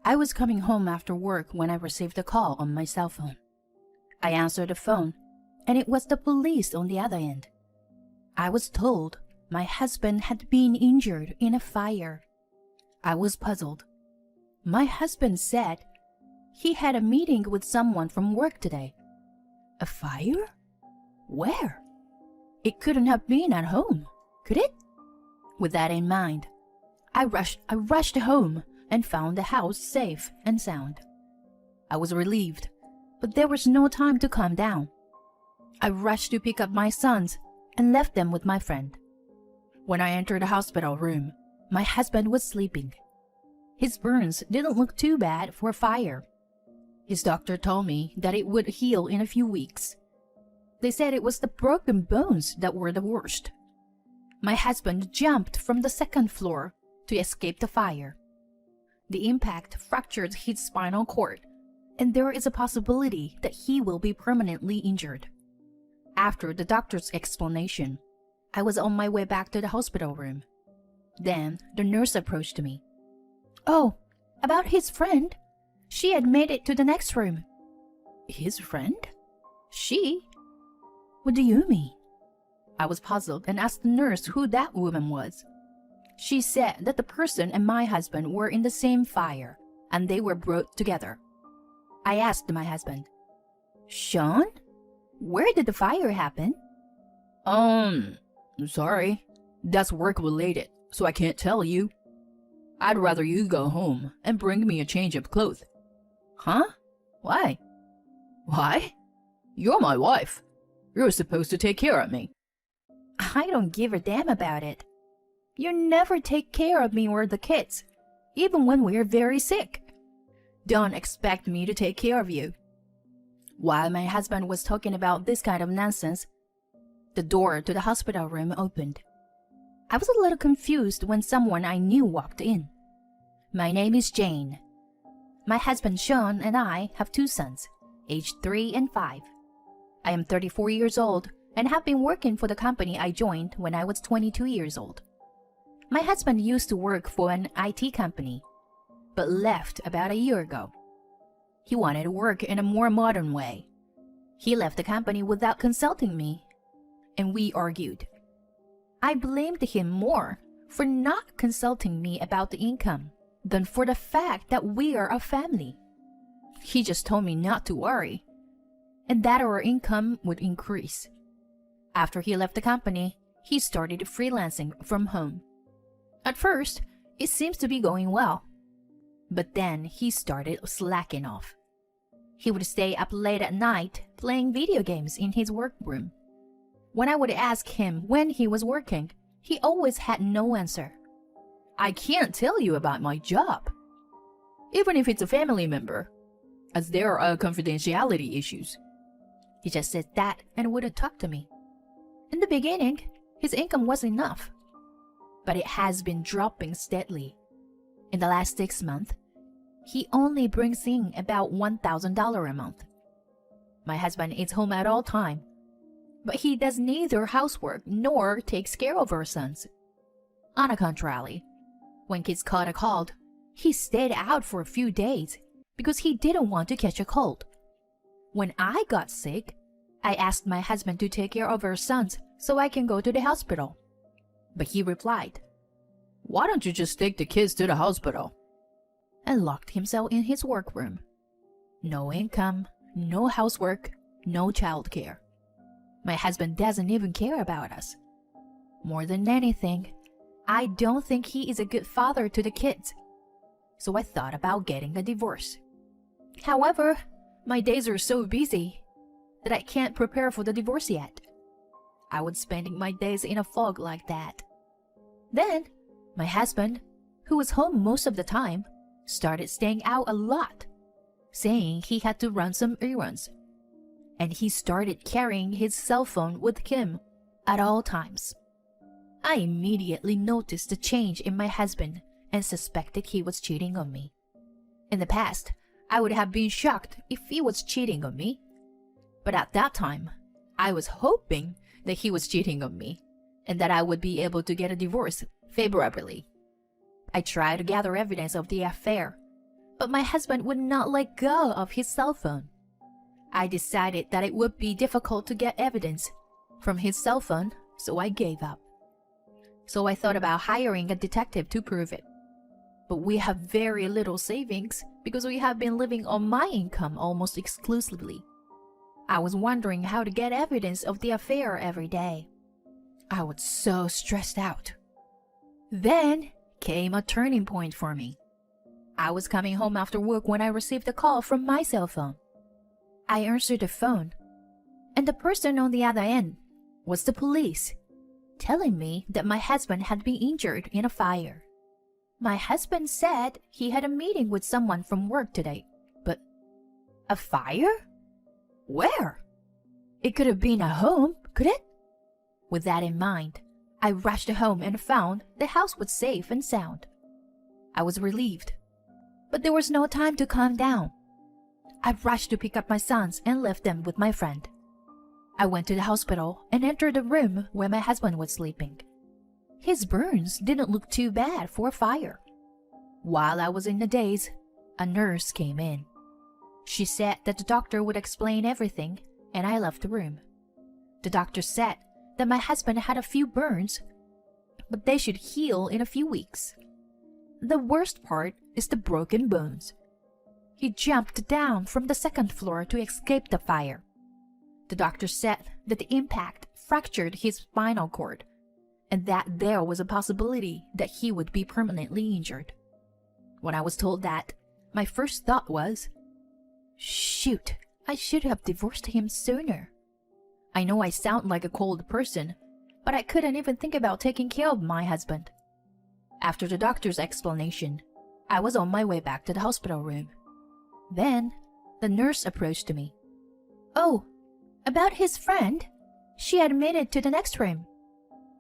I was coming home after work when I received a call on my cell phone. I answered the phone, and it was the police on the other end. I was told my husband had been injured in a fire. I was puzzled. My husband said he had a meeting with someone from work today. A fire? Where? It couldn't have been at home, could it? With that in mind, I rushed home and found the house safe and sound. I was relieved, but there was no time to calm down. I rushed to pick up my sons and left them with my friend. When I entered the hospital room, my husband was sleeping. His burns didn't look too bad for a fire. His doctor told me that it would heal in a few weeks. They said it was the broken bones that were the worst. My husband jumped from the second floor to escape the fire. The impact fractured his spinal cord, and there is a possibility that he will be permanently injured. After the doctor's explanation, I was on my way back to the hospital room. Then the nurse approached me. "Oh, about his friend? She had made it to the next room." "His friend? She? What do you mean?" I was puzzled and asked the nurse who that woman was. She said that the person and my husband were in the same fire, and they were brought together. I asked my husband, "Sean, where did the fire happen?" Sorry. That's work-related, so I can't tell you. I'd rather you go home and bring me a change of clothes." "Huh? Why?" "Why? You're my wife. You're supposed to take care of me." "I don't give a damn about it. You never take care of me or the kids, even when we're very sick. Don't expect me to take care of you." While my husband was talking about this kind of nonsense, the door to the hospital room opened. I was a little confused when someone I knew walked in. "My name is Jane. My husband Sean and I have 2 sons, aged 3 and 5. I am 34 years old and have been working for the company I joined when I was 22 years old. My husband used to work for an IT company, but left about a year ago. He wanted to work in a more modern way. He left the company without consulting me, and we argued. I blamed him more for not consulting me about the income than for the fact that we are a family. He just told me not to worry, and that our income would increase. After he left the company, he started freelancing from home. At first, it seems to be going well, but then he started slacking off. He would stay up late at night playing video games in his workroom. When I would ask him when he was working, he always had no answer. "I can't tell you about my job, even if it's a family member, as there are confidentiality issues." He just said that and wouldn't talk to me. In the beginning, his income was enough, but it has been dropping steadily. In the last 6 months, he only brings in about $1,000 a month. My husband is home at all time, but he does neither housework nor takes care of our sons. On the contrary, when kids caught a cold, he stayed out for a few days because he didn't want to catch a cold. When I got sick, I asked my husband to take care of our sons so I can go to the hospital. But he replied, "Why don't you just take the kids to the hospital?" and locked himself in his workroom. No income, no housework, no childcare. My husband doesn't even care about us. More than anything, I don't think he is a good father to the kids. So I thought about getting a divorce. However, my days are so busy that I can't prepare for the divorce yet. I was spending my days in a fog like that. Then, my husband, who was home most of the time, started staying out a lot, saying he had to run some errands. And he started carrying his cell phone with him at all times. I immediately noticed the change in my husband and suspected he was cheating on me. In the past, I would have been shocked if he was cheating on me. But at that time, I was hoping that he was cheating on me and that I would be able to get a divorce favorably. I tried to gather evidence of the affair, but my husband would not let go of his cell phone. I decided that it would be difficult to get evidence from his cell phone, so I gave up. So I thought about hiring a detective to prove it. But we have very little savings because we have been living on my income almost exclusively. I was wondering how to get evidence of the affair every day. I was so stressed out. Then came a turning point for me. I was coming home after work when I received a call from my cell phone. I answered the phone, and the person on the other end was the police, telling me that my husband had been injured in a fire. My husband said he had a meeting with someone from work today, but a fire? Where? It could have been a home, could it? With that in mind, I rushed home and found the house was safe and sound. I was relieved, but there was no time to calm down. I rushed to pick up my sons and left them with my friend. I went to the hospital and entered the room where my husband was sleeping. His burns didn't look too bad for a fire. While I was in a daze, a nurse came in. She said that the doctor would explain everything, and I left the room. The doctor said that my husband had a few burns, but they should heal in a few weeks. The worst part is the broken bones. He jumped down from the second floor to escape the fire. The doctor said that the impact fractured his spinal cord, and that there was a possibility that he would be permanently injured. When I was told that, my first thought was, shoot, I should have divorced him sooner. I know I sound like a cold person, but I couldn't even think about taking care of my husband. After the doctor's explanation, I was on my way back to the hospital room. Then, the nurse approached me. Oh, about his friend? She admitted to the next room.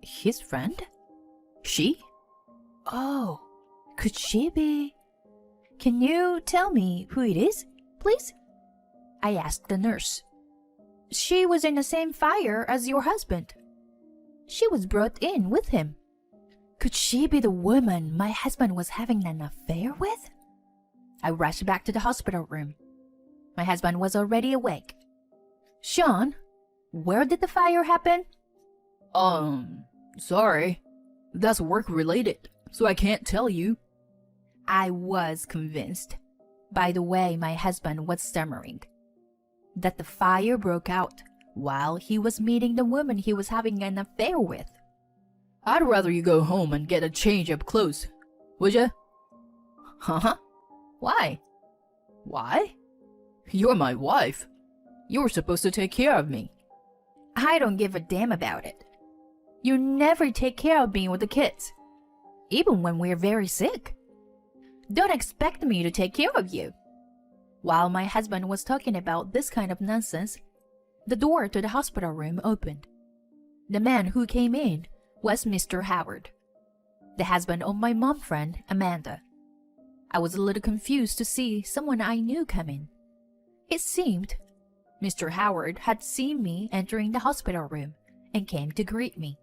His friend? She? Oh, could she be? Can you tell me who it is, please? I asked the nurse. She was in the same fire as your husband. She was brought in with him. Could she be the woman my husband was having an affair with? I rushed back to the hospital room. My husband was already awake. Sean, where did the fire happen? Sorry. That's work-related, so I can't tell you. I was convinced, by the way my husband was stammering, that the fire broke out while he was meeting the woman he was having an affair with. I'd rather you go home and get a change of clothes, would ya? Huh? Why? Why? You're my wife. You're supposed to take care of me. I don't give a damn about it. You never take care of me with the kids, even when we're very sick. Don't expect me to take care of you. While my husband was talking about this kind of nonsense, the door to the hospital room opened. The man who came in was Mr. Howard, the husband of my mom friend, Amanda. I was a little confused to see someone I knew come in. It seemed Mr. Howard had seen me entering the hospital room and came to greet me.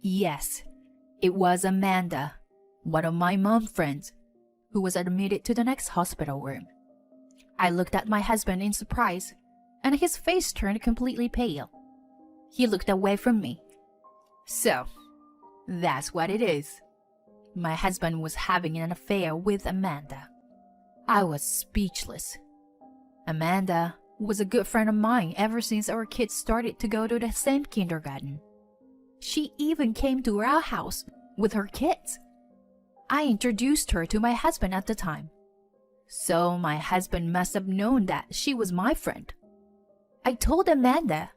Yes, it was Amanda, one of my mom friends, who was admitted to the next hospital room. I looked at my husband in surprise, and his face turned completely pale. He looked away from me. So, that's what it is. My husband was having an affair with Amanda. I was speechless. Amanda was a good friend of mine ever since our kids started to go to the same kindergarten. She even came to our house with her kids. I introduced her to my husband at the time. So my husband must have known that she was my friend. I told Amanda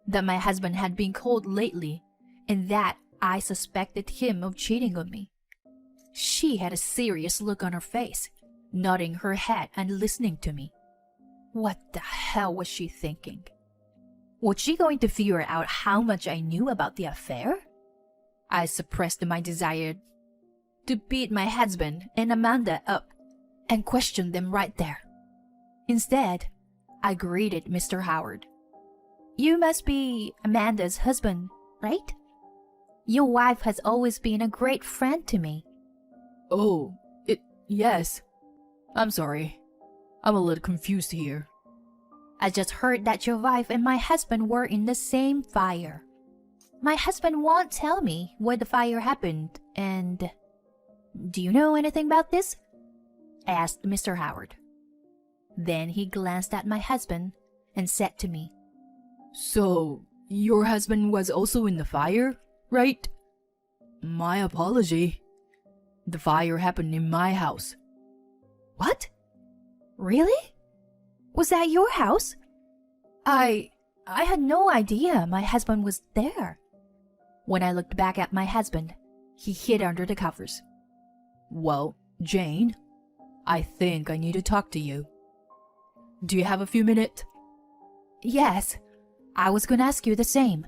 that my husband had been cold lately and that I suspected him of cheating on me. She had a serious look on her face, nodding her head and listening to me. What the hell was she thinking? Was she going to figure out how much I knew about the affair? I suppressed my desire to beat my husband and Amanda up and question them right there. Instead, I greeted Mr. Howard. You must be Amanda's husband, right? Your wife has always been a great friend to me. Oh, yes. I'm sorry. I'm a little confused here. I just heard that your wife and my husband were in the same fire. My husband won't tell me where the fire happened, and... Do you know anything about this? I asked Mr. Howard. Then he glanced at my husband and said to me, So, your husband was also in the fire, right? My apology. The fire happened in my house. What? Really? Was that your house? I had no idea my husband was there. When I looked back at my husband, he hid under the covers. Well, Jane, I think I need to talk to you. Do you have a few minutes? Yes, I was going to ask you the same.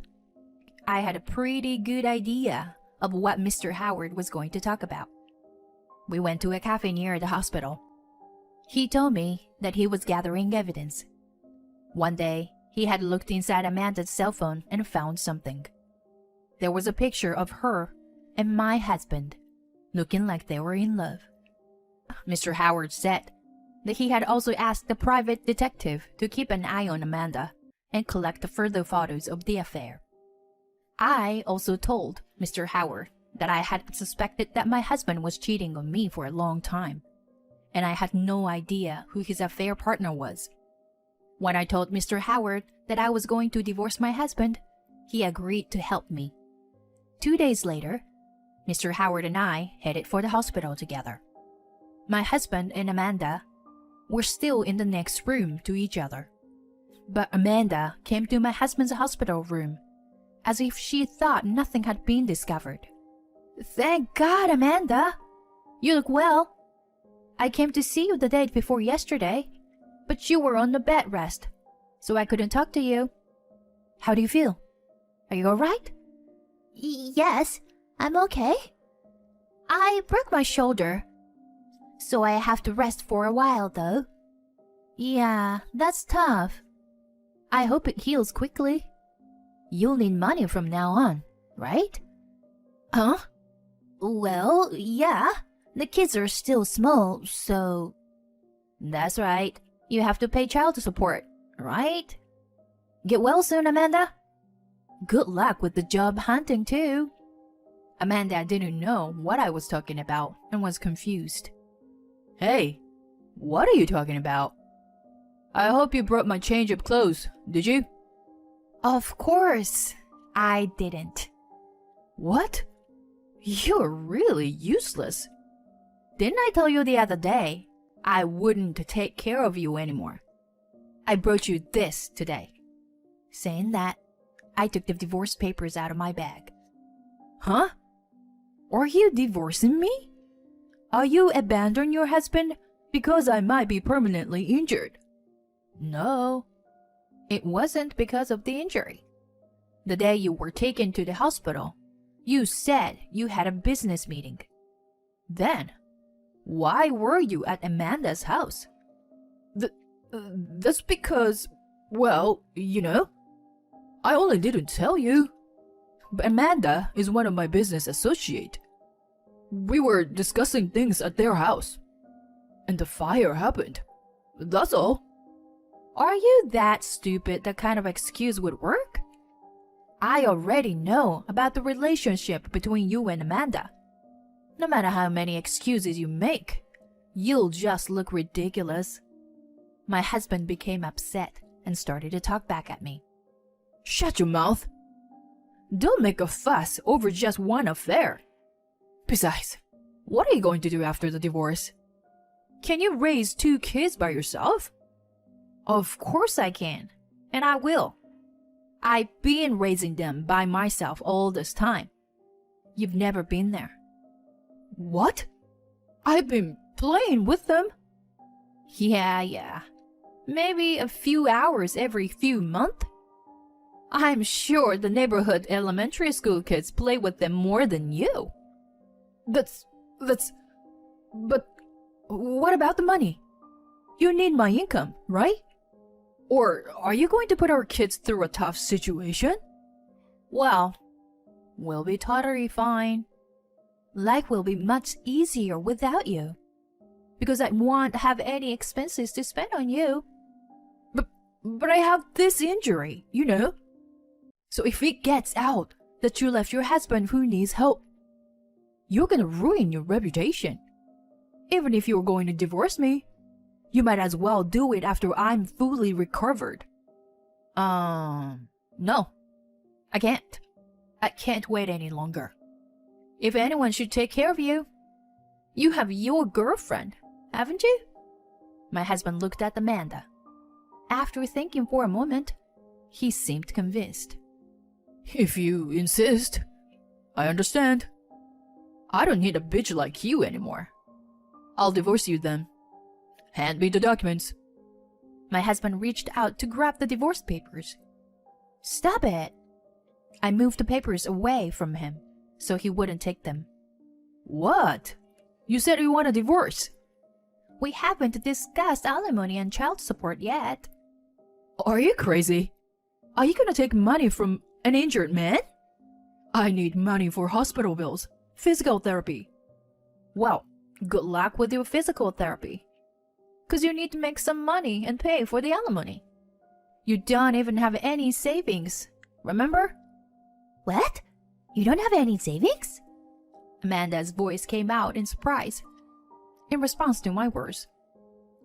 I had a pretty good idea of what Mr. Howard was going to talk about. We went to a cafe near the hospital. He told me that he was gathering evidence. One day, he had looked inside Amanda's cell phone and found something. There was a picture of her and my husband, looking like they were in love. Mr. Howard said that he had also asked the private detective to keep an eye on Amanda and collect the further photos of the affair. I also told Mr. Howard that I had suspected that my husband was cheating on me for a long time, and I had no idea who his affair partner was. When I told Mr. Howard that I was going to divorce my husband, he agreed to help me. 2 days later, Mr. Howard and I headed for the hospital together. My husband and Amanda were still in the next room to each other, but Amanda came to my husband's hospital room as if she thought nothing had been discovered. Thank God, Amanda! You look well. I came to see you the day before yesterday, but you were on the bed rest, so I couldn't talk to you. How do you feel? Are you alright? Yes, I'm okay. I broke my shoulder, so I have to rest for a while though. Yeah, that's tough. I hope it heals quickly. You'll need money from now on, right? Huh? Well, yeah. The kids are still small, so... That's right. You have to pay child support, right? Get well soon, Amanda. Good luck with the job hunting, too. Amanda didn't know what I was talking about and was confused. Hey, what are you talking about? I hope you brought my change of clothes, did you? Of course, I didn't. What? You're really useless. Didn't I tell you the other day I wouldn't take care of you anymore? I brought you this today. Saying that, I took the divorce papers out of my bag. Huh? Are you divorcing me? Are you abandoning your husband because I might be permanently injured? No, it wasn't because of the injury. The day you were taken to the hospital, you said you had a business meeting. Then, why were you at Amanda's house? That's because, well, you know, I only didn't tell you. But Amanda is one of my business associates. We were discussing things at their house, and the fire happened. That's all. Are you that stupid that kind of excuse would work? I already know about the relationship between you and Amanda. No matter how many excuses you make, you'll just look ridiculous. My husband became upset and started to talk back at me. Shut your mouth. Don't make a fuss over just one affair. Besides, what are you going to do after the divorce? Can you raise 2 kids by yourself? Of course I can, and I will. I've been raising them by myself all this time. You've never been there. What? I've been playing with them. Yeah. Maybe a few hours every few months. I'm sure the neighborhood elementary school kids play with them more than you. But what about the money? You need my income, right? Or are you going to put our kids through a tough situation? Well, we'll be totally fine. Life will be much easier without you. because I won't have any expenses to spend on you. But I have this injury, you know. So if it gets out that you left your husband who needs help, you're gonna ruin your reputation. Even if you're going to divorce me, you might as well do it after I'm fully recovered. No. I can't. I can't wait any longer. If anyone should take care of you, you have your girlfriend, haven't you? My husband looked at Amanda. After thinking for a moment, he seemed convinced. If you insist, I understand. I don't need a bitch like you anymore. I'll divorce you then. Hand me the documents. My husband reached out to grab the divorce papers. Stop it! I moved the papers away from him so he wouldn't take them. What? You said you want a divorce. We haven't discussed alimony and child support yet. Are you crazy? Are you gonna take money from an injured man? I need money for hospital bills, physical therapy. Well, good luck with your physical therapy. 'Cause you need to make some money and pay for the alimony. You don't even have any savings, remember? What? You don't have any savings? Amanda's voice came out in surprise. In response to my words,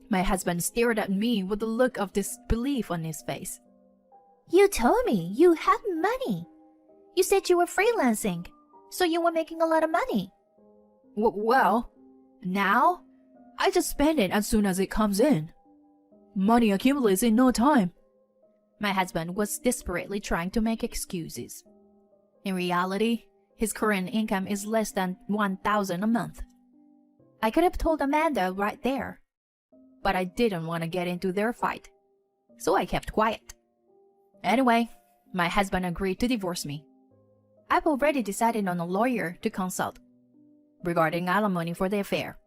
my husband stared at me with a look of disbelief on his face. You told me you had money. You said you were freelancing, so you were making a lot of money. Well, now I just spend it as soon as it comes in. Money accumulates in no time. My husband was desperately trying to make excuses. In reality, his current income is less than $1,000 a month. I could have told Amanda right there, but I didn't want to get into their fight, so I kept quiet. Anyway, my husband agreed to divorce me. I've already decided on a lawyer to consult regarding alimony for the affair.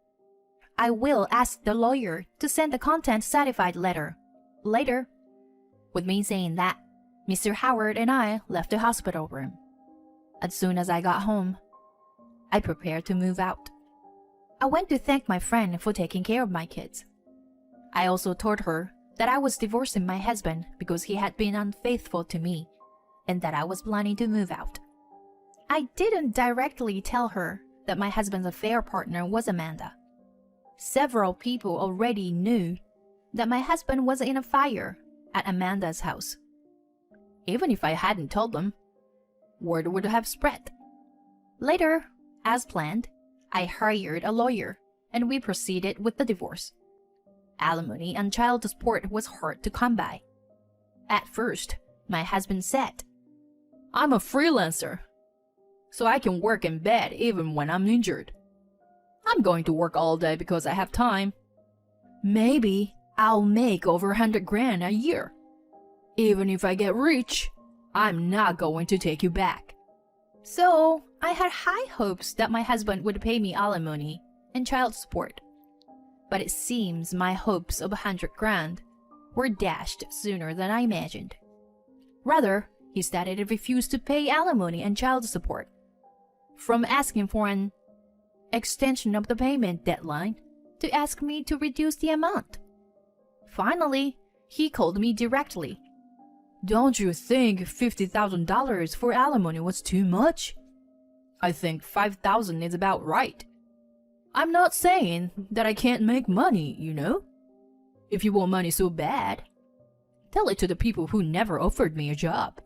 I will ask the lawyer to send a content-certified letter later. With me saying that, Mr. Howard and I left the hospital room. As soon as I got home, I prepared to move out. I went to thank my friend for taking care of my kids. I also told her that I was divorcing my husband because he had been unfaithful to me and that I was planning to move out. I didn't directly tell her that my husband's affair partner was Amanda. Several people already knew that my husband was in a fire at Amanda's house. Even if I hadn't told them, word would have spread. Later, as planned, I hired a lawyer and we proceeded with the divorce. Alimony and child support was hard to come by. At first, my husband said, "I'm a freelancer, so I can work in bed even when I'm injured. I'm going to work all day because I have time. Maybe I'll make over 100 grand a year. Even if I get rich, I'm not going to take you back." So I had high hopes that my husband would pay me alimony and child support. But it seems my hopes of 100 grand were dashed sooner than I imagined. Rather, he started to refuse to pay alimony and child support. From asking for an extension of the payment deadline to ask me to reduce the amount. Finally, he called me directly. "Don't you think $50,000 for alimony was too much? I think 5,000 is about right. I'm not saying that I can't make money, you know. If you want money so bad, tell it to the people who never offered me a job."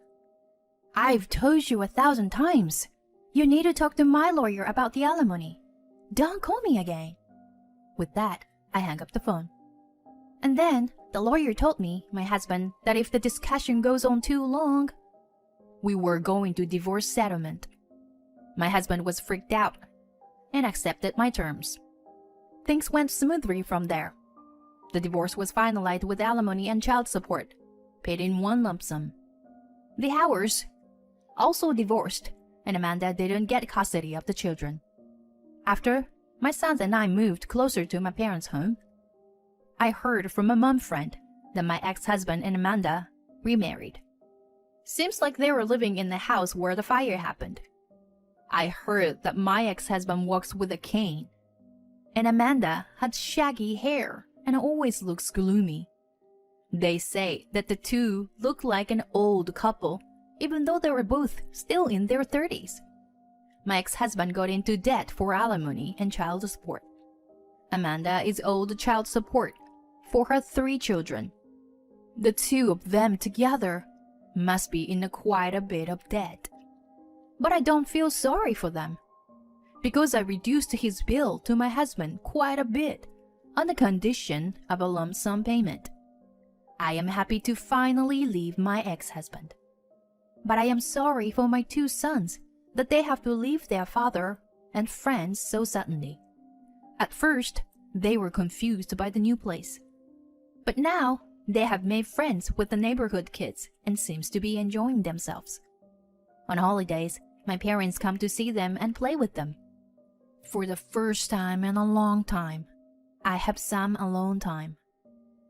I've told you 1,000 times. You need to talk to my lawyer about the alimony. Don't call me again. With that, I hung up the phone. And then the lawyer told me, my husband, that if the discussion goes on too long, we were going to divorce settlement. My husband was freaked out and accepted my terms. Things went smoothly from there. The divorce was finalized with alimony and child support, paid in one lump sum. The Howards also divorced, and Amanda didn't get custody of the children. After my sons and I moved closer to my parents' home, I heard from a mom friend that my ex-husband and Amanda remarried. Seems like they were living in the house where the fire happened. I heard that my ex-husband walks with a cane. and Amanda had shaggy hair and always looks gloomy. They say that the two look like an old couple, even though they were both still in their 30s. My ex-husband got into debt for alimony and child support. Amanda is owed child support for her 3 children. The two of them together must be in quite a bit of debt. But I don't feel sorry for them, because I reduced his bill to my husband quite a bit on the condition of a lump sum payment. I am happy to finally leave my ex-husband. But I am sorry for my 2 sons that they have to leave their father and friends so suddenly. At first, they were confused by the new place. But now, they have made friends with the neighborhood kids and seems to be enjoying themselves. On holidays, my parents come to see them and play with them. For the first time in a long time, I have some alone time.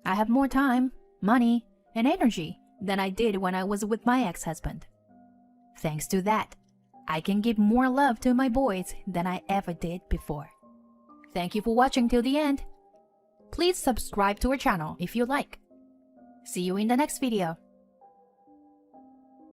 I have more time, money, and energy than I did when I was with my ex-husband. Thanks to that, I can give more love to my boys than I ever did before. Thank you for watching till the end. Please subscribe to our channel if you like. See you in the next video.